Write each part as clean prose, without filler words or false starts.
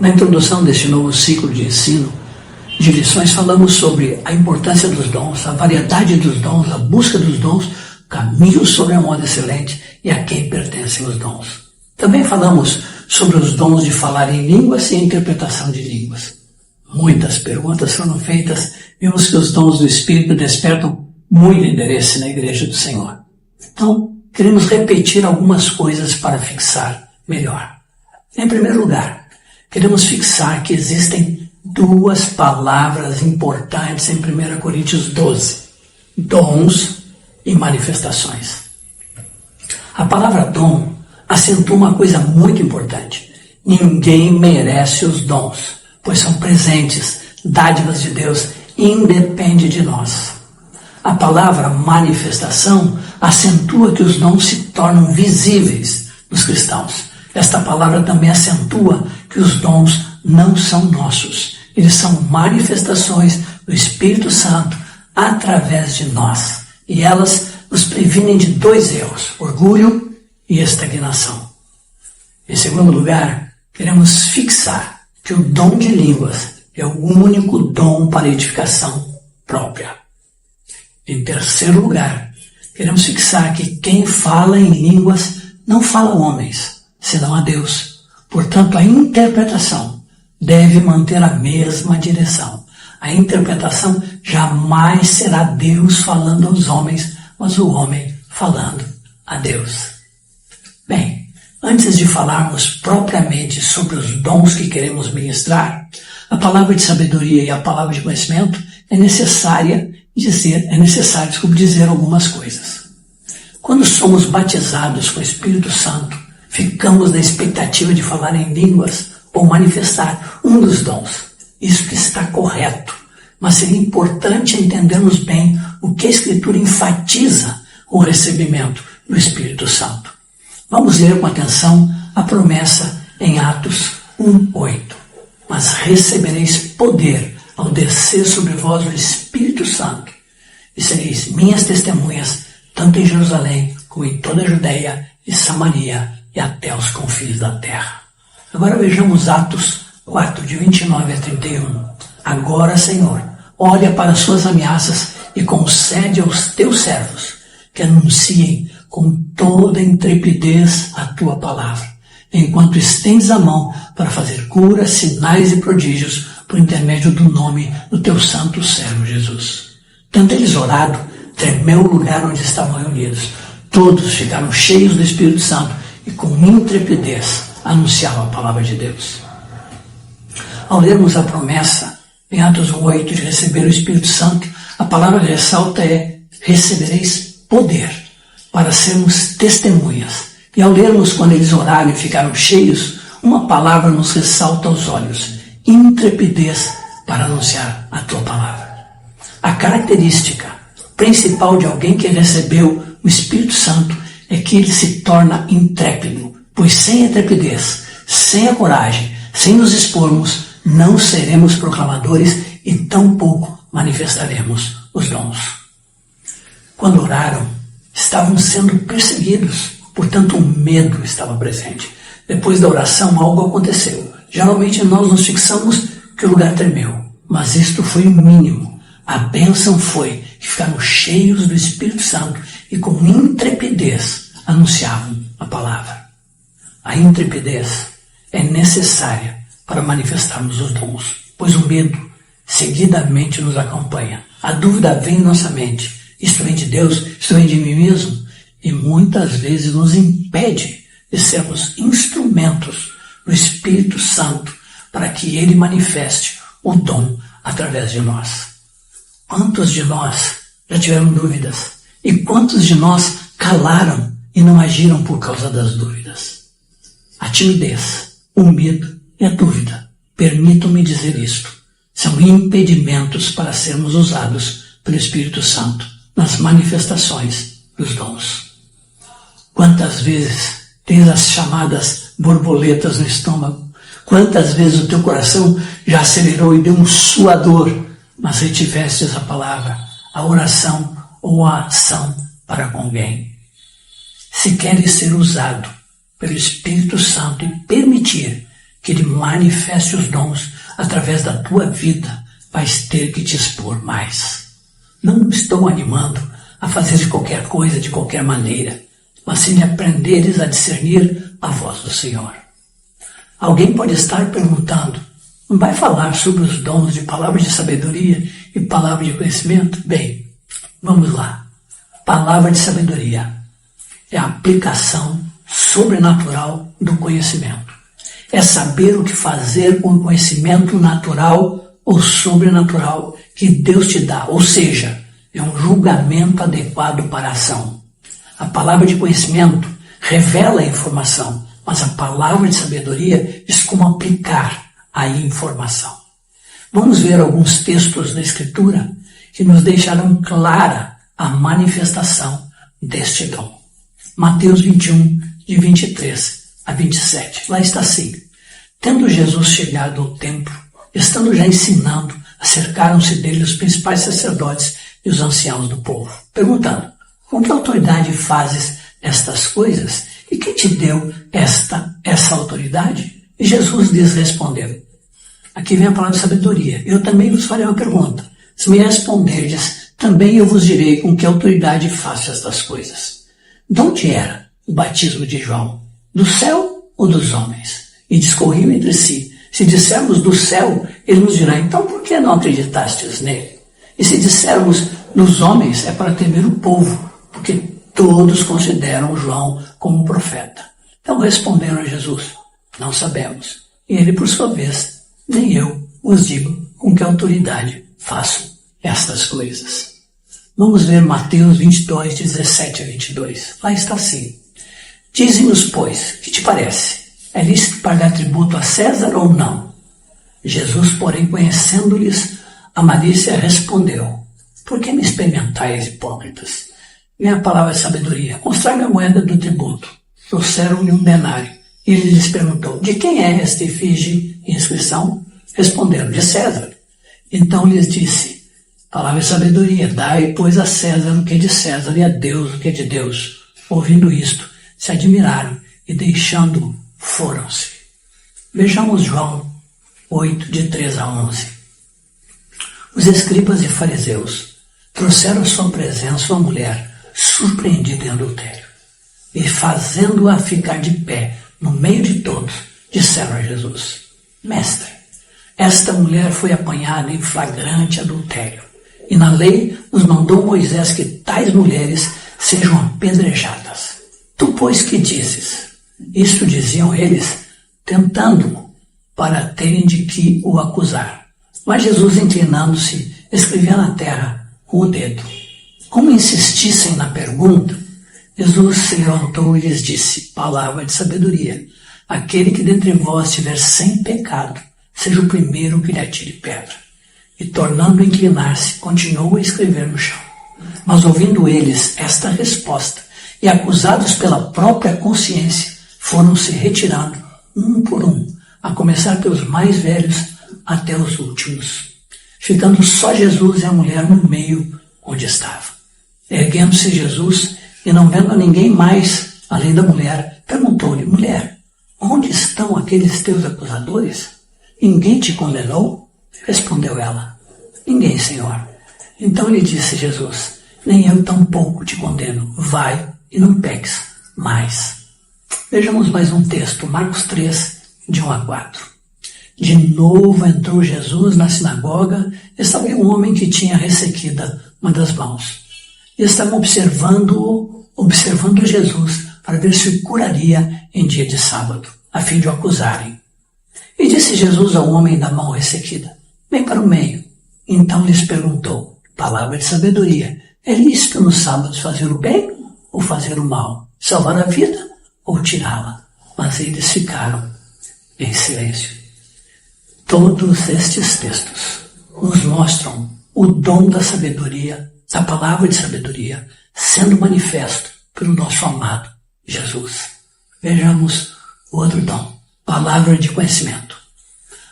Na introdução deste novo ciclo de ensino de lições, falamos sobre a importância dos dons, a variedade dos dons, a busca dos dons, caminhos sobre a moda excelente e a quem pertencem os dons. Também falamos sobre os dons de falar em línguas e a interpretação de línguas. Muitas perguntas foram feitas, vimos que os dons do Espírito despertam muito interesse na Igreja do Senhor. Então, queremos repetir algumas coisas para fixar melhor. Em primeiro lugar, queremos fixar que existem duas palavras importantes em 1 Coríntios 12, dons e manifestações. A palavra dom acentua uma coisa muito importante. Ninguém merece os dons, pois são presentes, dádivas de Deus, independe de nós. A palavra manifestação acentua que os dons se tornam visíveis nos cristãos. Esta palavra também acentua que os dons não são nossos. Eles são manifestações do Espírito Santo através de nós. E elas nos previnem de dois erros, orgulho e estagnação. Em segundo lugar, queremos fixar que o dom de línguas é o único dom para edificação própria. Em terceiro lugar, queremos fixar que quem fala em línguas não fala a homens, senão a Deus. Portanto, a interpretação deve manter a mesma direção. A interpretação jamais será Deus falando aos homens, mas o homem falando a Deus. Bem, antes de falarmos propriamente sobre os dons que queremos ministrar, a palavra de sabedoria e a palavra de conhecimento é necessário dizer algumas coisas. Quando somos batizados com o Espírito Santo, ficamos na expectativa de falar em línguas ou manifestar um dos dons. Isso que está correto, mas seria importante entendermos bem o que a Escritura enfatiza o recebimento do Espírito Santo. Vamos ler com atenção a promessa em Atos 1:8. Mas recebereis poder ao descer sobre vós o Espírito Santo, e sereis minhas testemunhas, tanto em Jerusalém como em toda a Judeia e Samaria e até os confins da terra. Agora vejamos Atos 4, de 29 a 31. Agora, Senhor, olha para as suas ameaças e concede aos teus servos que anunciem com toda intrepidez a tua palavra, enquanto estendes a mão para fazer curas, sinais e prodígios por intermédio do nome do teu santo servo Jesus. Tendo eles orado, tremeu o lugar onde estavam reunidos. Todos ficaram cheios do Espírito Santo e com intrepidez anunciavam a palavra de Deus. Ao lermos a promessa em Atos 1:8 de receber o Espírito Santo, a palavra que ressalta é: recebereis poder para sermos testemunhas. E ao lermos quando eles oraram e ficaram cheios, uma palavra nos ressalta aos olhos: intrepidez para anunciar a tua palavra. A característica principal de alguém que recebeu o Espírito Santo é que ele se torna intrépido, pois sem a intrepidez, sem a coragem, sem nos expormos, não seremos proclamadores e tampouco manifestaremos os dons. Quando oraram, estavam sendo perseguidos, portanto o medo estava presente. Depois da oração algo aconteceu. Geralmente nós nos fixamos que o lugar tremeu, mas isto foi o mínimo. A bênção foi que ficaram cheios do Espírito Santo e com intrepidez anunciavam a palavra. A intrepidez é necessária para manifestarmos os dons, pois o medo seguidamente nos acompanha. A dúvida vem em nossa mente: isto vem de Deus, isto vem de mim mesmo? E muitas vezes nos impede de sermos instrumentos do Espírito Santo para que Ele manifeste o dom através de nós. Quantos de nós já tiveram dúvidas? E quantos de nós calaram e não agiram por causa das dúvidas? A timidez, o medo e a dúvida, permitam-me dizer isto, são impedimentos para sermos usados pelo Espírito Santo nas manifestações dos dons. Quantas vezes tens as chamadas borboletas no estômago? Quantas vezes o teu coração já acelerou e deu um suador, mas retivestes a palavra, a oração ou a ação para com alguém? Se queres ser usado pelo Espírito Santo e permitir que Ele manifeste os dons através da tua vida, vais ter que te expor mais. Não estou animando a fazer de qualquer coisa, de qualquer maneira, mas sim aprenderes a discernir a voz do Senhor. Alguém pode estar perguntando, não vai falar sobre os dons de palavras de sabedoria e palavras de conhecimento? Bem, vamos lá. Palavra de sabedoria é a aplicação sobrenatural do conhecimento. É saber o que fazer com o conhecimento natural ou sobrenatural que Deus te dá, ou seja, é um julgamento adequado para a ação. A palavra de conhecimento revela a informação, mas a palavra de sabedoria diz como aplicar a informação. Vamos ver alguns textos da Escritura que nos deixarão clara a manifestação deste dom. Mateus 21, de 23 a 27. Lá está assim. Tendo Jesus chegado ao templo, estando já ensinando, acercaram-se dele os principais sacerdotes e os anciãos do povo, perguntando, com que autoridade fazes estas coisas? E quem te deu essa autoridade? E Jesus lhes respondeu. Aqui vem a palavra de sabedoria. Eu também vos farei uma pergunta. Se me responderdes, também eu vos direi com que autoridade faço estas coisas. De onde era o batismo de João? Do céu ou dos homens? E discorriam entre si. Se dissermos do céu, ele nos dirá, então por que não acreditastes nele? E se dissermos dos homens, é para temer o povo, porque todos consideram João como um profeta. Então responderam a Jesus, não sabemos. E ele, por sua vez, nem eu os digo com que autoridade faço estas coisas. Vamos ver Mateus 22, 17 a 22. Lá está assim. Dize-nos, pois, que te parece? É lícito pagar tributo a César ou não? Jesus, porém, conhecendo-lhes a malícia, respondeu, por que me experimentais, hipócritas? Vem a palavra de sabedoria. Mostrai-me a moeda do tributo. Trouxeram-lhe um denário. E ele lhes perguntou, de quem é esta efígie e inscrição? Responderam, de César. Então lhes disse, palavra de sabedoria, dai, pois, a César o que é de César e a Deus o que é de Deus. Ouvindo isto, se admiraram e deixando-o, foram-se. Vejamos João 8, de 3 a 11. Os escribas e fariseus trouxeram à sua presença uma mulher surpreendida em adultério, e fazendo-a ficar de pé no meio de todos, disseram a Jesus, Mestre, esta mulher foi apanhada em flagrante adultério, e na lei nos mandou Moisés que tais mulheres sejam apedrejadas. Tu, pois, que dizes? Isto diziam eles, tentando-o, para terem de que o acusar. Mas Jesus, inclinando-se, escrevia na terra com o dedo. Como insistissem na pergunta, Jesus se levantou e lhes disse, palavra de sabedoria, aquele que dentre vós estiver sem pecado, seja o primeiro que lhe atire pedra. E tornando a inclinar-se, continuou a escrever no chão. Mas ouvindo eles esta resposta, e acusados pela própria consciência, foram se retirando, um por um, a começar pelos mais velhos até os últimos, ficando só Jesus e a mulher no meio onde estava. Erguendo-se Jesus, e não vendo ninguém mais, além da mulher, perguntou-lhe, mulher, onde estão aqueles teus acusadores? Ninguém te condenou? Respondeu ela, ninguém, Senhor. Então lhe disse Jesus, nem eu tampouco te condeno, vai e não peques mais. Vejamos mais um texto, Marcos 3, de 1 a 4. De novo entrou Jesus na sinagoga, estava um homem que tinha ressequida uma das mãos. E estavam observando Jesus para ver se o curaria em dia de sábado, a fim de o acusarem. E disse Jesus ao homem da mão ressequida, vem para o meio. Então lhes perguntou, palavra de sabedoria, é lícito nos sábados fazer o bem ou fazer o mal? Salvar a vida ou tirá-la? Mas eles ficaram em silêncio. Todos estes textos nos mostram o dom da sabedoria, da palavra de sabedoria, sendo manifesto pelo nosso amado Jesus. Vejamos o outro dom, palavra de conhecimento.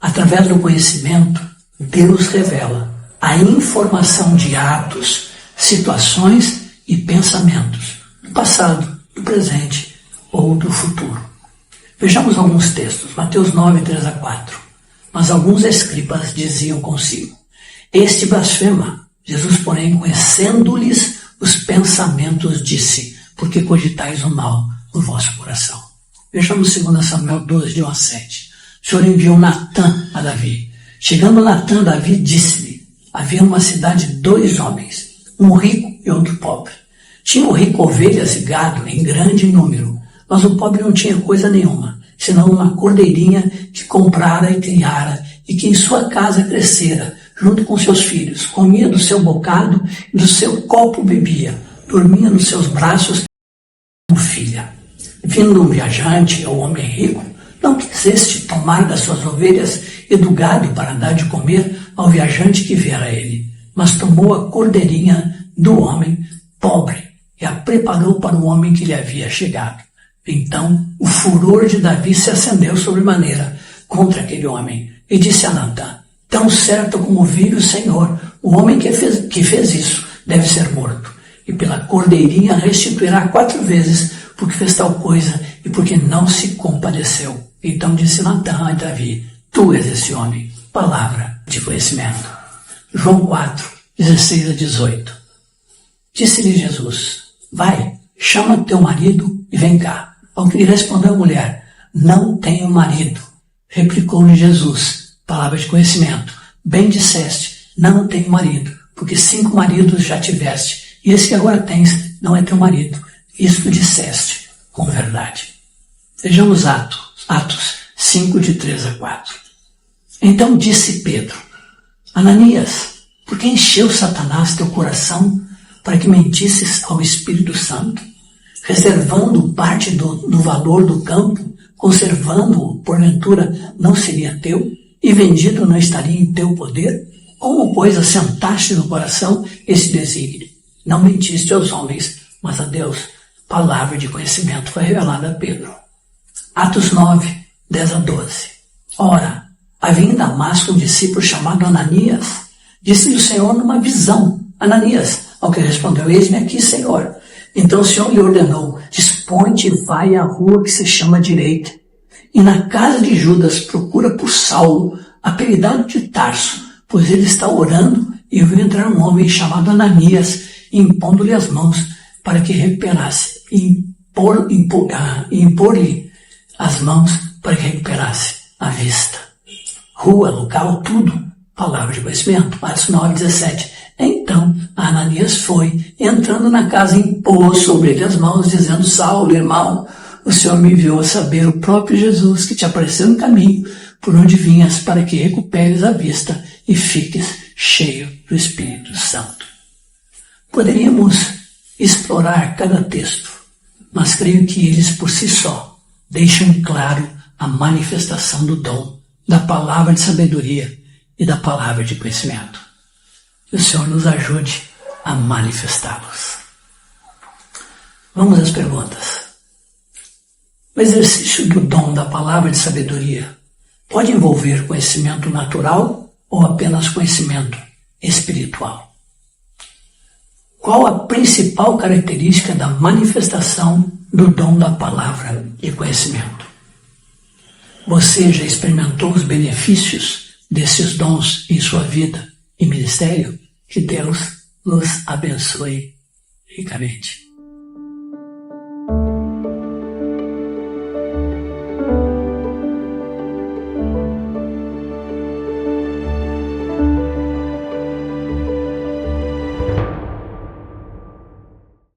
Através do conhecimento, Deus revela a informação de atos, situações e pensamentos do passado, do presente ou do futuro. Vejamos alguns textos. Mateus 9, 3-4. Mas alguns escribas diziam consigo: este blasfema. Jesus, porém, conhecendo-lhes os pensamentos, disse: porque cogitais o mal no vosso coração. Vejamos 2 Samuel 12, 1-7. O Senhor enviou Natã a Davi. Chegando Natã, Davi disse-lhe: havia numa cidade 2 homens, um rico e outro pobre. Tinha o rico ovelhas e gado em grande número, mas o pobre não tinha coisa nenhuma, senão uma cordeirinha que comprara e criara, e que em sua casa crescera, junto com seus filhos, comia do seu bocado e do seu copo bebia, dormia nos seus braços como filha. Vindo um viajante ou homem rico, não quis este tomar das suas ovelhas e do gado para dar de comer ao viajante que viera a ele, mas tomou a cordeirinha do homem pobre e a preparou para o homem que lhe havia chegado. Então o furor de Davi se acendeu sobremaneira contra aquele homem e disse a Natã: tão certo como vive o Senhor, o homem que fez isso deve ser morto, e pela cordeirinha restituirá 4 vezes, porque fez tal coisa e porque não se compadeceu. Então disse Natã a Davi: tu és esse homem. Palavra de conhecimento. João 4, 16-18. Disse-lhe Jesus: vai, chama teu marido e vem cá. Ao que lhe respondeu a mulher: não tenho marido. Replicou-lhe Jesus: palavra de conhecimento. Bem disseste, não tenho marido, porque 5 maridos já tiveste, e esse que agora tens não é teu marido. Isto disseste com verdade. Vejamos Atos 5, de 3-4. Então disse Pedro: Ananias, por que encheu Satanás teu coração para que mentisses ao Espírito Santo, reservando parte do valor do campo, conservando-o, porventura não seria teu, e vendido não estaria em teu poder? Como, pois, assentaste no coração esse desígnio? Não mentiste aos homens, mas a Deus. Palavra de conhecimento foi revelada a Pedro. Atos 9, 10-12. Ora, havia em Damasco um discípulo chamado Ananias. Disse-lhe o Senhor numa visão: Ananias. Ao que respondeu: eis-me aqui, Senhor. Então o Senhor lhe ordenou: dispõe-te e vai à rua que se chama Direita, e na casa de Judas procura por Saulo, apelidado de Tarso, pois ele está orando, e viu entrar um homem chamado Ananias, impondo-lhe as mãos para que recuperasse, e impor-lhe as mãos para que recuperasse a vista. Rua, local, tudo. Palavra de conhecimento. Atos 9, 17. Então Ananias foi, entrando na casa, impôs sobre ele as mãos, dizendo: Saulo, irmão, o Senhor me enviou a saber, o próprio Jesus, que te apareceu no caminho, por onde vinhas, para que recuperes a vista e fiques cheio do Espírito Santo. Poderíamos explorar cada texto, mas creio que eles por si só deixam claro a manifestação do dom, da palavra de sabedoria e da palavra de conhecimento. Que o Senhor nos ajude a manifestá-los. Vamos às perguntas. O exercício do dom da palavra de sabedoria pode envolver conhecimento natural ou apenas conhecimento espiritual? Qual a principal característica da manifestação do dom da palavra de conhecimento? Você já experimentou os benefícios desses dons em sua vida e ministério? Que Deus nos abençoe ricamente.